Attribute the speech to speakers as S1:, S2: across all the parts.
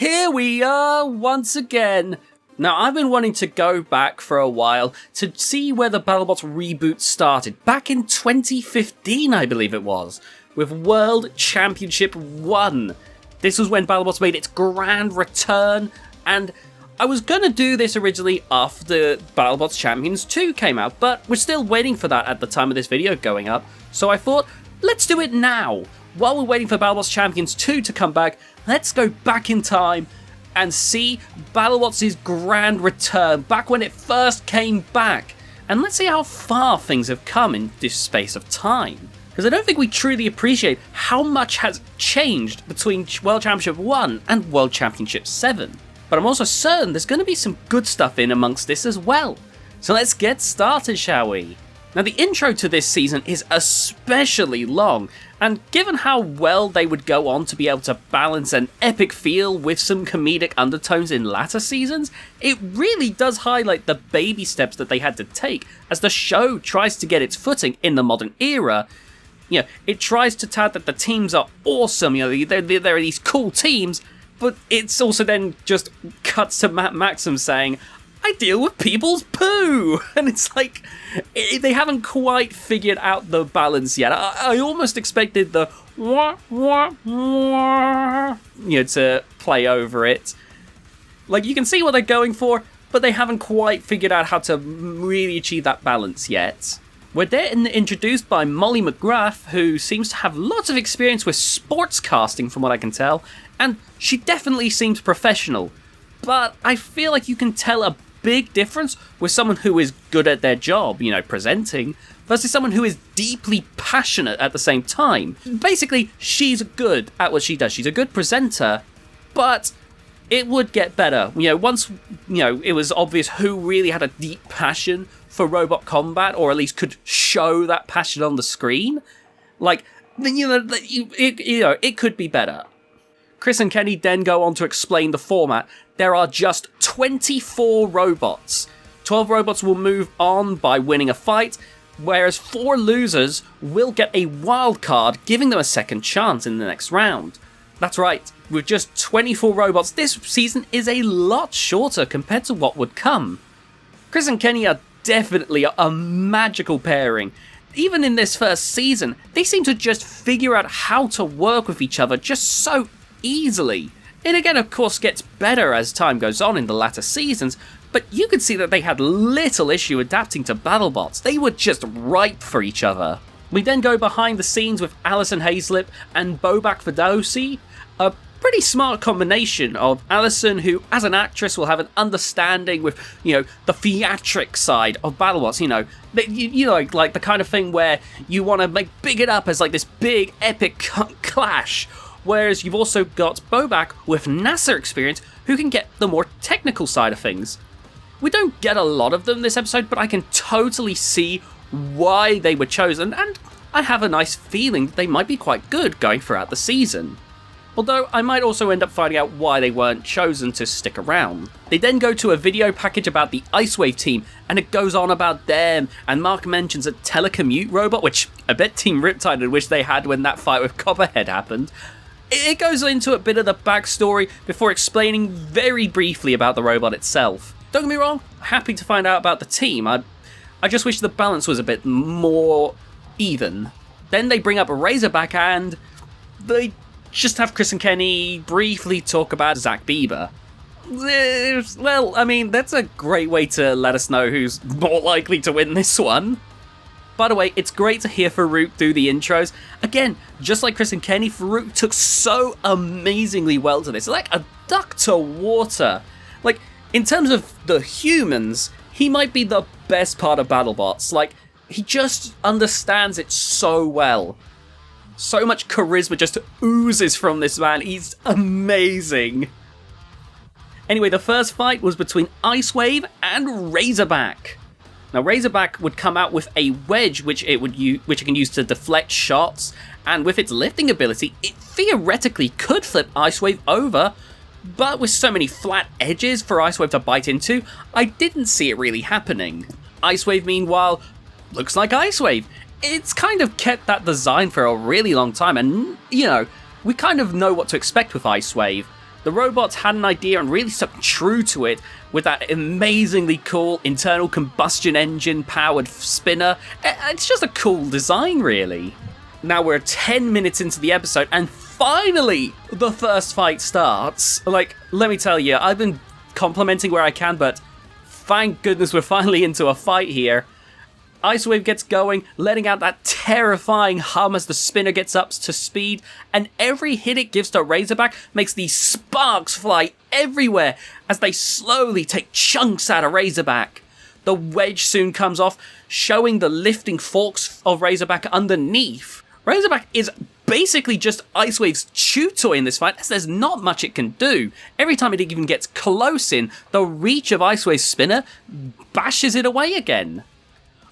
S1: Here we are once again. Now, I've been wanting to go back for a while to see where the Battlebots reboot started. Back in 2015, I believe it was, with World Championship 1. This was when Battlebots made its grand return, and I was going to do this originally after Battlebots Champions 2 came out, but we're still waiting for that at the time of this video going up, so I thought, let's do it now. While we're waiting for Battlebots Champions 2 to come back, let's go back in time and see Battlebots' grand return, back when it first came back. And let's see how far things have come in this space of time. Because I don't think we truly appreciate how much has changed between World Championship 1 and World Championship 7. But I'm also certain there's going to be some good stuff in amongst this as well. So let's get started, shall we? Now, the intro to this season is especially long, and given how well they would go on to be able to balance an epic feel with some comedic undertones in latter seasons, it really does highlight the baby steps that they had to take as the show tries to get its footing in the modern era. You know, it tries to tout that the teams are awesome, you know, there are these cool teams, but it's also then just cuts to Matt Maxim saying, I deal with people's poo! And it's like, they haven't quite figured out the balance yet. I almost expected the wah, wah, wah, you know, to play over it. Like, you can see what they're going for, but they haven't quite figured out how to really achieve that balance yet. We're then introduced by Molly McGrath, who seems to have lots of experience with sports casting from what I can tell, and she definitely seems professional. But I feel like you can tell a big difference with someone who is good at their job, you know, presenting, versus someone who is deeply passionate at the same time. Basically, she's good at what she does. She's a good presenter, but it would get better. You know, once, you know, it was obvious who really had a deep passion for robot combat, or at least could show that passion on the screen, like, you know, it could be better. Chris and Kenny then go on to explain the format. There are just 24 robots. 12 robots will move on by winning a fight, whereas 4 losers will get a wild card, giving them a second chance in the next round. That's right, with just 24 robots, this season is a lot shorter compared to what would come. Chris and Kenny are definitely a magical pairing. Even in this first season, they seem to just figure out how to work with each other just so easily. It again, of course, gets better as time goes on in the latter seasons, but you could see that they had little issue adapting to Battlebots. They were just ripe for each other. We then go behind the scenes with Alison Hayslip and Bobak Ferdowsi, a pretty smart combination of Alison, who as an actress will have an understanding with, you know, the theatric side of Battlebots, you know, like the kind of thing where you want to big it up as like this big epic clash. Whereas you've also got Bobak with NASA experience, who can get the more technical side of things. We don't get a lot of them this episode, but I can totally see why they were chosen, and I have a nice feeling that they might be quite good going throughout the season. Although I might also end up finding out why they weren't chosen to stick around. They then go to a video package about the Icewave team, and it goes on about them, and Mark mentions a telecommute robot, which I bet Team Riptide would wish they had when that fight with Copperhead happened. It goes into a bit of the backstory before explaining very briefly about the robot itself. Don't get me wrong, happy to find out about the team. I just wish the balance was a bit more even. Then they bring up a Razorback, and they just have Chris and Kenny briefly talk about Zach Bieber. Well, I mean, that's a great way to let us know who's more likely to win this one. By the way, it's great to hear Farouk do the intros. Again, just like Chris and Kenny, Farouk took so amazingly well to this. Like a duck to water. Like, in terms of the humans, he might be the best part of Battlebots. Like, he just understands it so well. So much charisma just oozes from this man. He's amazing. Anyway, the first fight was between Icewave and Razorback. Now, Razorback would come out with a wedge which it can use to deflect shots, and with its lifting ability, it theoretically could flip Icewave over, but with so many flat edges for Icewave to bite into, I didn't see it really happening. Icewave, meanwhile, looks like Icewave. It's kind of kept that design for a really long time, and, you know, we kind of know what to expect with Icewave. The robots had an idea and really stuck true to it with that amazingly cool internal combustion engine powered spinner. It's just a cool design, really. Now we're 10 minutes into the episode and finally the first fight starts. Like, let me tell you, I've been complimenting where I can, but thank goodness we're finally into a fight here. Icewave gets going, letting out that terrifying hum as the spinner gets up to speed, and every hit it gives to Razorback makes these sparks fly everywhere as they slowly take chunks out of Razorback. The wedge soon comes off, showing the lifting forks of Razorback underneath. Razorback is basically just Icewave's chew toy in this fight, as there's not much it can do. Every time it even gets close in, the reach of Icewave's spinner bashes it away again.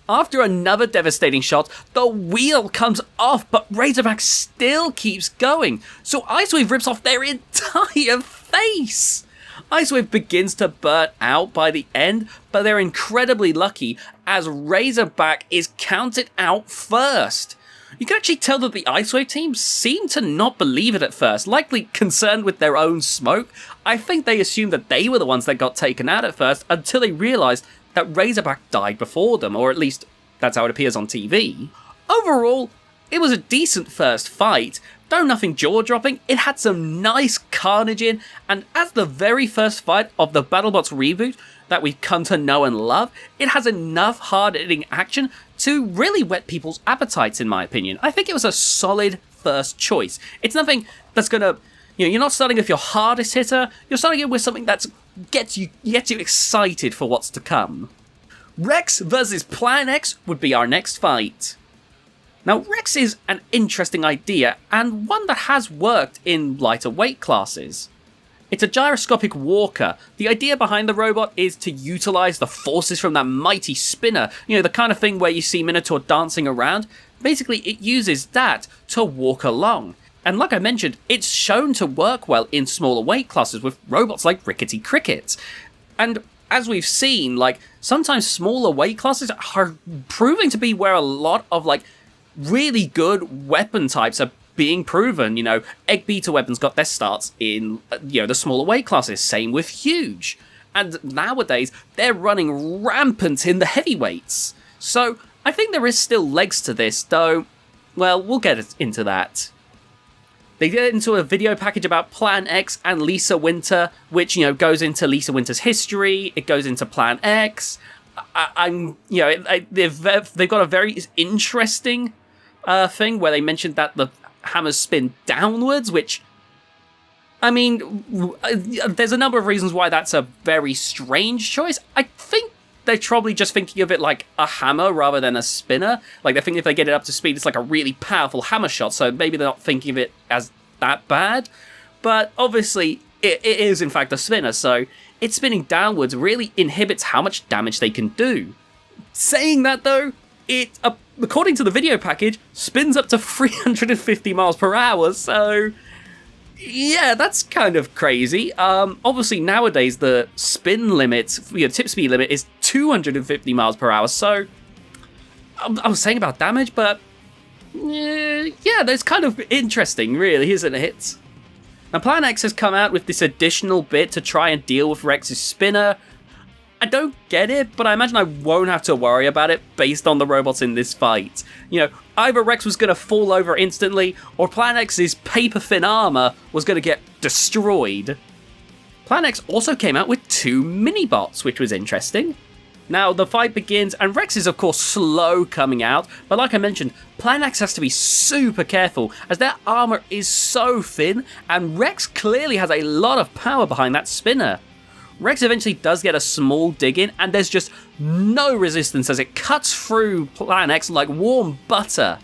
S1: After another devastating shot, the wheel comes off, but Razorback still keeps going, so Icewave rips off their entire face! Icewave begins to burn out by the end, but they're incredibly lucky as Razorback is counted out first. You can actually tell that the Icewave team seemed to not believe it at first, likely concerned with their own smoke. I think they assumed that they were the ones that got taken out at first until they realised that Razorback died before them, or at least that's how it appears on TV. Overall, it was a decent first fight, though nothing jaw-dropping. It had some nice carnage in, and as the very first fight of the Battlebots reboot that we've come to know and love, it has enough hard-hitting action to really whet people's appetites, in my opinion. I think it was a solid first choice. It's nothing that's gonna, you're not starting with your hardest hitter, you're starting it with something that gets you excited for what's to come. Rex versus Plan X would be our next fight. Now, Rex is an interesting idea, and one that has worked in lighter weight classes. It's a gyroscopic walker. The idea behind the robot is to utilise the forces from that mighty spinner, the kind of thing where you see Minotaur dancing around. Basically, it uses that to walk along. And like I mentioned, it's shown to work well in smaller weight classes with robots like Rickety Cricket. And as we've seen, sometimes smaller weight classes are proving to be where a lot of, really good weapon types are being proven. Egg Beater weapons got their starts in, the smaller weight classes. Same with Huge. And nowadays, they're running rampant in the heavyweights. So, I think there is still legs to this, though, well, we'll get into that. They get into a video package about Plan X and Lisa Winter, which, goes into Lisa Winter's history, it goes into Plan X. They've got a very interesting thing where they mentioned that the hammers spin downwards, which, there's a number of reasons why that's a very strange choice. I think they're probably just thinking of it like a hammer rather than a spinner. Like, they think if they get it up to speed, it's like a really powerful hammer shot, so maybe they're not thinking of it as that bad. But obviously, it is in fact a spinner, so it spinning downwards really inhibits how much damage they can do. Saying that though, it, according to the video package, spins up to 350 miles per hour, so yeah, that's kind of crazy. Obviously nowadays the spin limit, tip speed limit is 250 miles per hour, so I was saying about damage, but yeah, that's kind of interesting, really, isn't it? Now, Plan X has come out with this additional bit to try and deal with Rex's spinner. I don't get it, but I imagine I won't have to worry about it based on the robots in this fight. Either Rex was going to fall over instantly, or Plan X's paper-thin armor was going to get destroyed. Plan X also came out with 2 mini-bots, which was interesting. Now, the fight begins, and Rex is of course slow coming out, but like I mentioned, Plan X has to be super careful, as their armor is so thin, and Rex clearly has a lot of power behind that spinner. Rex eventually does get a small dig in, and there's just no resistance as it cuts through Plan X like warm butter.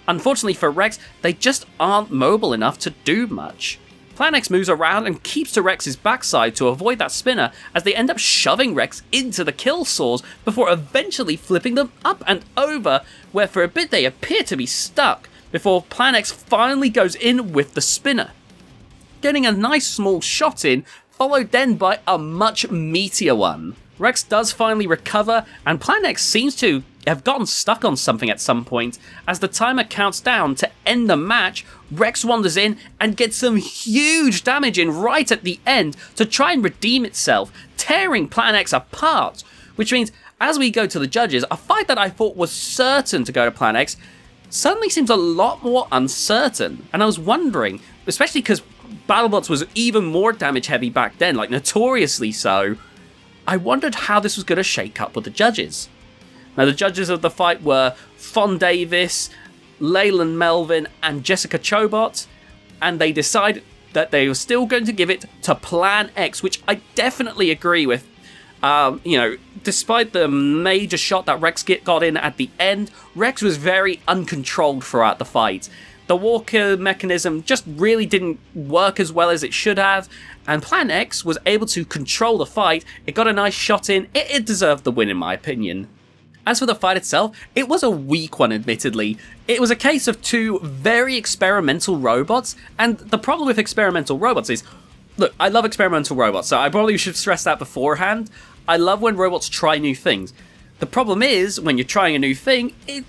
S1: Unfortunately for Rex, they just aren't mobile enough to do much. Plan X moves around and keeps to Rex's backside to avoid that spinner, as they end up shoving Rex into the kill saws before eventually flipping them up and over, where for a bit they appear to be stuck, before Plan X finally goes in with the spinner. Getting a nice small shot in, followed then by a much meatier one. Rex does finally recover, and Plan X seems to have gotten stuck on something at some point. As the timer counts down to end the match, Rex wanders in and gets some huge damage in right at the end to try and redeem itself, tearing Plan X apart. Which means, as we go to the judges, a fight that I thought was certain to go to Plan X suddenly seems a lot more uncertain. And I was wondering, especially because Battlebots was even more damage heavy back then, like notoriously so, I wondered how this was going to shake up with the judges. Now, the judges of the fight were Fon Davis, Leyland Melvin, and Jessica Chobot, and they decided that they were still going to give it to Plan X, which I definitely agree with. Despite the major shot that Rex got in at the end, Rex was very uncontrolled throughout the fight. The walker mechanism just really didn't work as well as it should have, and Plan X was able to control the fight. It got a nice shot in. It deserved the win, in my opinion. As for the fight itself, it was a weak one, admittedly. It was a case of two very experimental robots, and the problem with experimental robots is, look, I love experimental robots, so I probably should stress that beforehand. I love when robots try new things. The problem is, when you're trying a new thing, it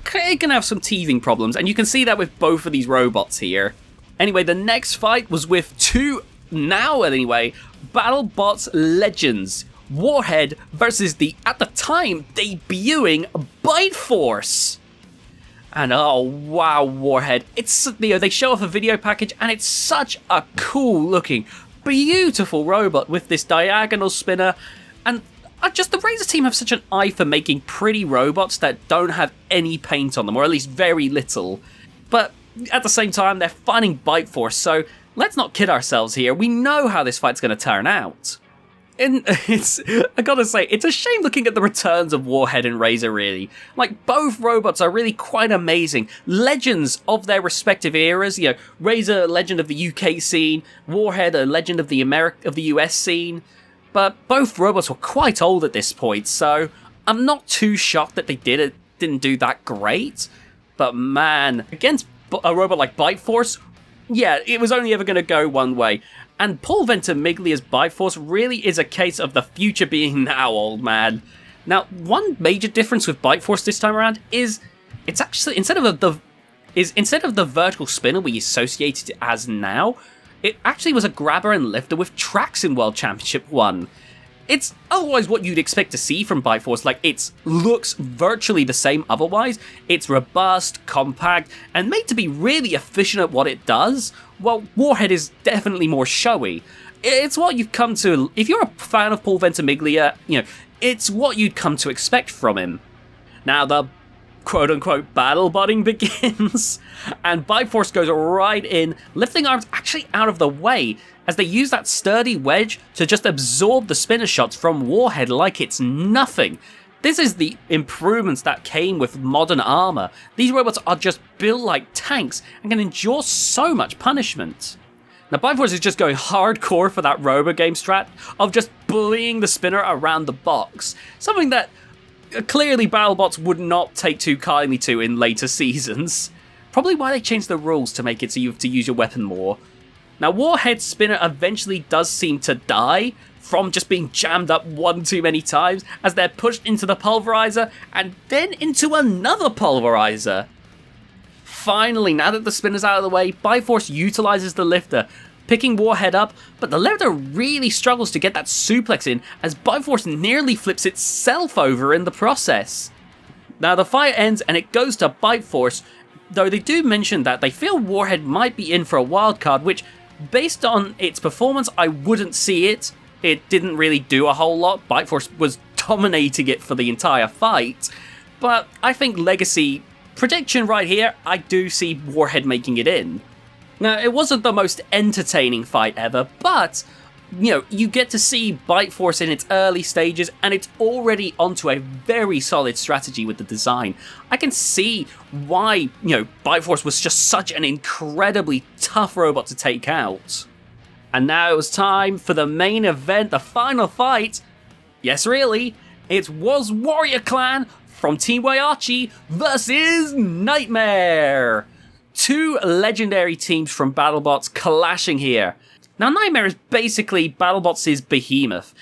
S1: can have some teething problems, and you can see that with both of these robots here. Anyway, the next fight was with two, now anyway, Battlebots legends. Warhead versus the, at the time, debuting Byforce. And oh wow, Warhead. It's, they show off a video package, and it's such a cool looking, beautiful robot with this diagonal spinner. And just the Razor team have such an eye for making pretty robots that don't have any paint on them, or at least very little. But at the same time, they're fighting Byforce, so let's not kid ourselves here. We know how this fight's going to turn out. And I gotta say, it's a shame looking at the returns of Warhead and Razor, really. Like, both robots are really quite amazing. Legends of their respective eras. You know, Razor, a legend of the UK scene. Warhead, a legend of the US scene. But both robots were quite old at this point, so I'm not too shocked that they didn't do that great. But man, against a robot like Byforce, yeah, it was only ever going to go one way. And Paul Ventimiglia's Byforce really is a case of the future being now, old man. Now, one major difference with Byforce this time around is it's actually, instead of the vertical spinner we associated it as now, it actually was a grabber and lifter with tracks in World Championship 1. It's otherwise what you'd expect to see from Byforce, like it looks virtually the same otherwise. It's robust, compact, and made to be really efficient at what it does, while Warhead is definitely more showy. It's what you've come to, if you're a fan of Paul Ventimiglia, it's what you'd come to expect from him. Now the quote-unquote battle-botting begins, and Byforce goes right in, lifting arms actually out of the way, as they use that sturdy wedge to just absorb the spinner shots from Warhead like it's nothing. This is the improvements that came with modern armor. These robots are just built like tanks and can endure so much punishment. Now Byforce is just going hardcore for that robo game strat of just bullying the spinner around the box, something that clearly Battlebots would not take too kindly to in later seasons. Probably why they changed the rules to make it so you have to use your weapon more. Now Warhead's spinner eventually does seem to die from just being jammed up one too many times as they're pushed into the pulverizer and then into another pulverizer. Finally, now that the spinner's out of the way, Byforce utilizes the lifter, picking Warhead up, but the lifter really struggles to get that suplex in as Byforce nearly flips itself over in the process. Now the fight ends and it goes to Byforce, though they do mention that they feel Warhead might be in for a wild card, which, based on its performance, I wouldn't see it. It didn't really do a whole lot. Byforce was dominating it for the entire fight, but I think Legacy, prediction right here, I do see Warhead making it in. Now, it wasn't the most entertaining fight ever, but, you get to see Byforce in its early stages, and it's already onto a very solid strategy with the design. I can see why, Byforce was just such an incredibly tough robot to take out. And now it was time for the main event, the final fight. Yes, really, it was Warrior Clan from Team Waiachi versus Nightmare. Two legendary teams from Battlebots clashing here. Now Nightmare is basically Battlebots' behemoth.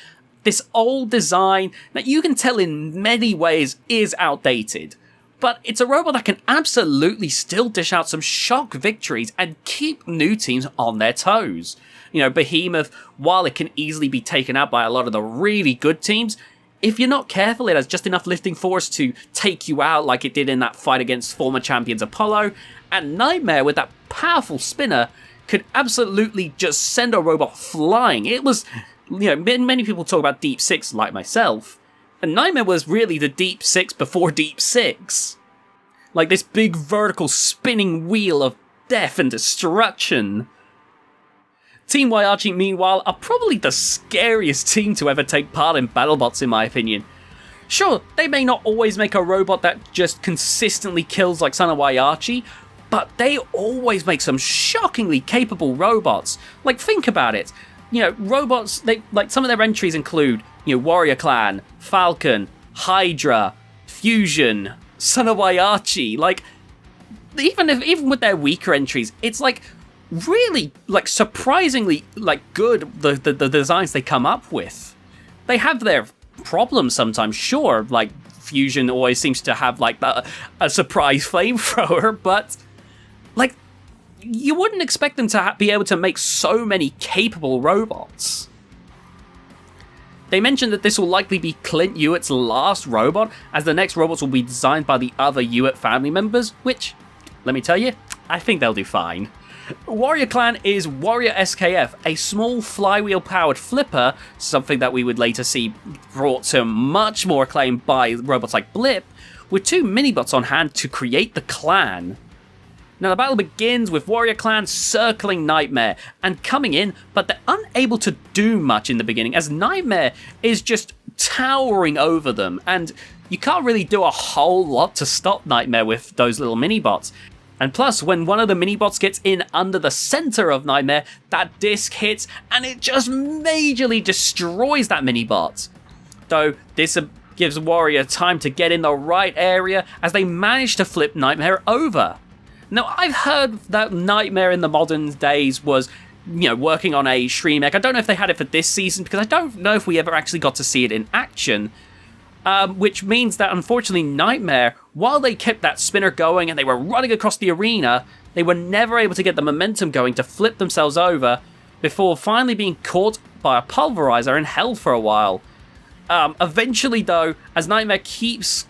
S1: this old design that you can tell in many ways is outdated. But it's a robot that can absolutely still dish out some shock victories and keep new teams on their toes. You know, Behemoth, while it can easily be taken out by a lot of the really good teams, if you're not careful, it has just enough lifting force to take you out like it did in that fight against former champions Apollo, and Nightmare with that powerful spinner could absolutely just send a robot flying. It was, you know, many people talk about Deep 6 like myself, and Nightmare was really the Deep 6 before Deep 6. Like this big vertical spinning wheel of death and destruction. Team Waiachi, meanwhile, are probably the scariest team to ever take part in Battlebots, in my opinion. Sure, they may not always make a robot that just consistently kills like Son of Waiachi, but they always make some shockingly capable robots. Like, think about it. You know, robots, like some of their entries include, you know, Warrior Clan, Falcon, Hydra, Fusion, Son of Waiachi. Like, even with their weaker entries, it's like really like surprisingly like good the designs they come up with. They have their problems sometimes, sure, like Fusion always seems to have like a surprise flamethrower, but like you wouldn't expect them to be able to make so many capable robots. They mentioned that this will likely be Clint Hewitt's last robot, as the next robots will be designed by the other Hewitt family members, which, let me tell you, I think they'll do fine. Warrior Clan is Warrior SKF, a small flywheel-powered flipper, something that we would later see brought to much more acclaim by robots like Blip, with 2 minibots on hand to create the clan. Now the battle begins with Warrior Clan circling Nightmare and coming in, but they're unable to do much in the beginning as Nightmare is just towering over them, and you can't really do a whole lot to stop Nightmare with those little mini-bots. And plus, when one of the mini-bots gets in under the center of Nightmare, that disc hits and it just majorly destroys that mini-bot. Though this gives Warrior time to get in the right area as they manage to flip Nightmare over. Now, I've heard that Nightmare in the modern days was, you know, working on a Shri mech. I don't know if they had it for this season, because I don't know if we ever actually got to see it in action. Which means that, unfortunately, Nightmare, while they kept that spinner going and they were running across the arena, they were never able to get the momentum going to flip themselves over before finally being caught by a pulverizer and held for a while. Eventually, though, as Nightmare keeps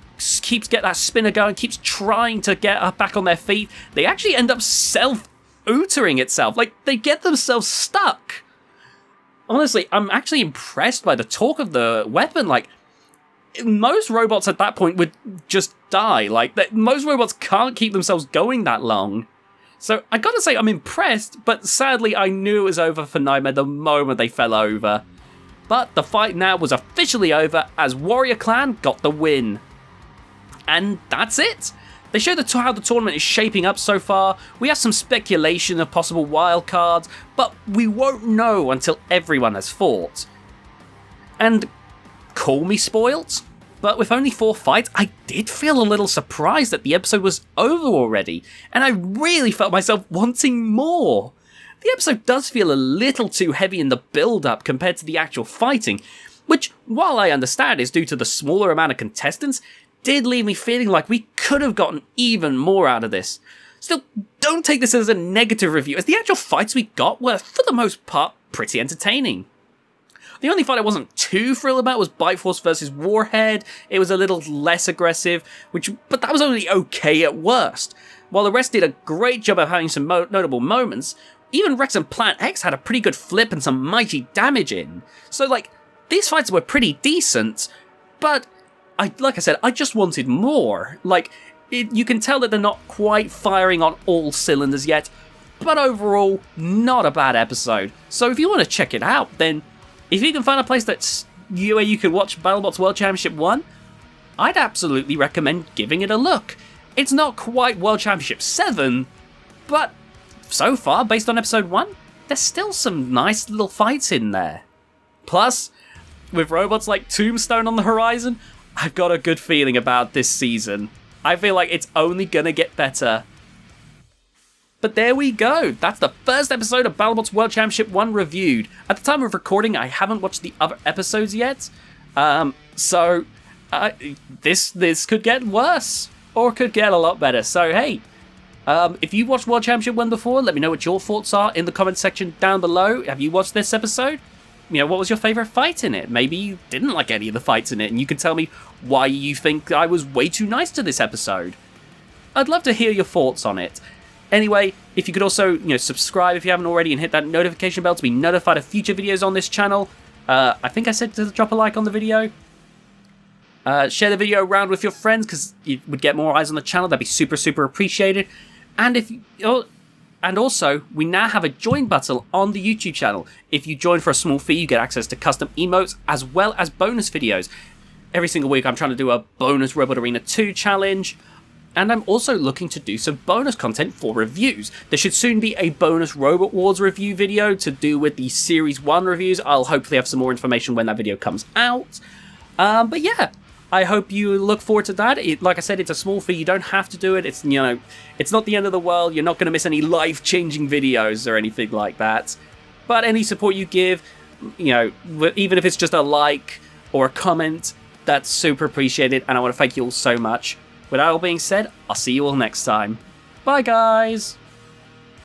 S1: get that spinner going, keeps trying to get up back on their feet, they actually end up self-ootering itself. Like, they get themselves stuck. Honestly, I'm actually impressed by the torque of the weapon. Like, most robots at that point would just die. Like, most robots can't keep themselves going that long. So, I gotta say, I'm impressed, but sadly, I knew it was over for Nightmare the moment they fell over. But the fight now was officially over as Warrior Clan got the win. And that's it. They show how the tournament is shaping up so far. We have some speculation of possible wildcards, but we won't know until everyone has fought. And call me spoilt, but with only 4 fights, I did feel a little surprised that the episode was over already, and I really felt myself wanting more. The episode does feel a little too heavy in the build-up compared to the actual fighting, which, while I understand is due to the smaller amount of contestants, did leave me feeling like we could have gotten even more out of this. Still, don't take this as a negative review, as the actual fights we got were, for the most part, pretty entertaining. The only fight I wasn't too thrilled about was Byforce versus Warhead. It was a little less aggressive, but that was only okay at worst. While the rest did a great job of having some notable moments, even Rex and Plant X had a pretty good flip and some mighty damage in. So, like, these fights were pretty decent, but like I said, I just wanted more. Like, you can tell that they're not quite firing on all cylinders yet, but overall, not a bad episode. So if you want to check it out, then if you can find a place that's where you can watch Battlebots World Championship 1, I'd absolutely recommend giving it a look. It's not quite World Championship 7, but so far, based on episode 1, there's still some nice little fights in there. Plus, with robots like Tombstone on the horizon, I've got a good feeling about this season. I feel like it's only gonna get better. But there we go. That's the first episode of Battlebots World Championship 1 reviewed. At the time of recording, I haven't watched the other episodes yet. So this could get worse, or could get a lot better. So hey, if you watched World Championship 1 before, let me know what your thoughts are in the comment section down below. Have you watched this episode? You know, what was your favourite fight in it? Maybe you didn't like any of the fights in it, and you can tell me why you think I was way too nice to this episode. I'd love to hear your thoughts on it. Anyway, if you could also, subscribe if you haven't already and hit that notification bell to be notified of future videos on this channel. I think I said to drop a like on the video. Share the video around with your friends because you would get more eyes on the channel. That'd be super, super appreciated. And also, we now have a join button on the YouTube channel. If you join for a small fee, you get access to custom emotes as well as bonus videos. Every single week, I'm trying to do a bonus Robot Arena 2 challenge. And I'm also looking to do some bonus content for reviews. There should soon be a bonus Robot Wars review video to do with the Series 1 reviews. I'll hopefully have some more information when that video comes out. But yeah, I hope you look forward to that. Like I said, it's a small fee. You don't have to do it. It's, it's not the end of the world. You're not going to miss any life-changing videos or anything like that. But any support you give, even if it's just a like or a comment, that's super appreciated. And I want to thank you all so much. With that all being said, I'll see you all next time. Bye, guys!